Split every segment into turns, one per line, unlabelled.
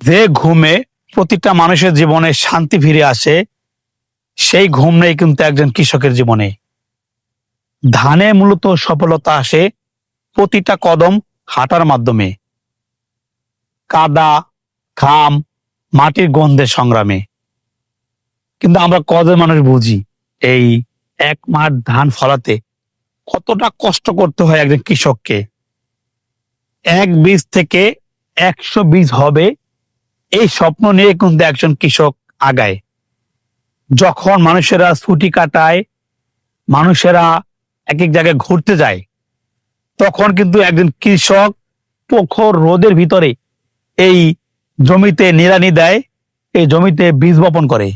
যে ঘুমে প্রতিটা মানুষের জীবনে শান্তি ফিরে আসে, সেই ঘুম নেই কিন্তু একজন কৃষকের জীবনে। ধানে মূলত সফলতা আসে প্রতিটা কদম হাঁটার মাধ্যমে, কাদা, ঘাম, মাটির গন্ধের সংগ্রামে। কিন্তু আমরা কজন মানুষ বুঝি এই এক মাঠ ধান ফলাতে কতটা কষ্ট করতে হয় একজন কৃষককে। এক বীজ থেকে 100 বীজ হবে, এই স্বপ্ন নিয়ে কিন্তু একজন কৃষক আগায়। যখন মানুষেরা ছুটি কাটায়, মানুষেরা এক এক জায়গায় ঘুরতে যায়, তখন কিন্তু একজন কৃষক প্রখর রোদের ভিতরে এই জমিতে নিড়ানি দেয়, এই জমিতে বীজ বপন করে।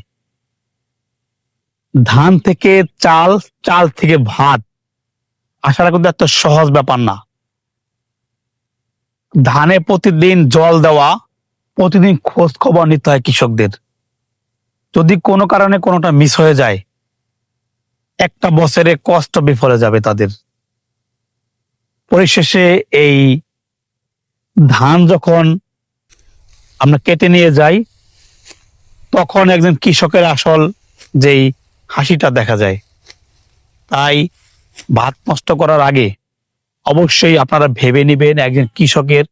ধান থেকে চাল, চাল থেকে ভাত আসাটা কিন্তু এত সহজ ব্যাপার না। ধানে প্রতিদিন জল দেওয়া, প্রতিদিন খোঁজ খবর নিতে হয় কৃষকদের। যদি কোনো কারণে কোনোটা মিস হয়ে যায়, একটা বছরে কষ্ট বিফলে যাবে তাদের। পরিশেষে এই ধান যখন আমরা কেটে নিয়ে যাই, তখন একজন কৃষকের আসল যেই হাসিটা দেখা যায়। তাই ভাত নষ্ট করার আগে অবশ্যই আপনারা ভেবে নিবেন একজন কৃষকের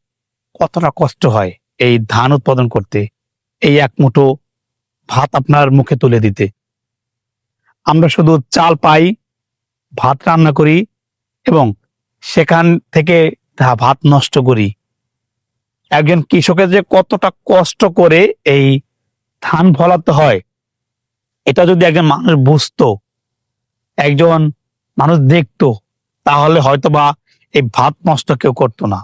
কতটা কষ্ট হয় এই ধান উৎপাদন করতে, এই এক মুঠো ভাত আপনার মুখে তুলে দিতে। আমরা শুধু চাল পাই, ভাত রান্না করি এবং সেখান থেকে ভাত নষ্ট করি। একজন কৃষকের যে কতটা কষ্ট করে এই ধান ফলাতে হয়, এটা যদি একজন মানুষ বুঝতো, একজন মানুষ দেখতো, তাহলে হয়তোবা এই ভাত নষ্ট কেউ করতো না।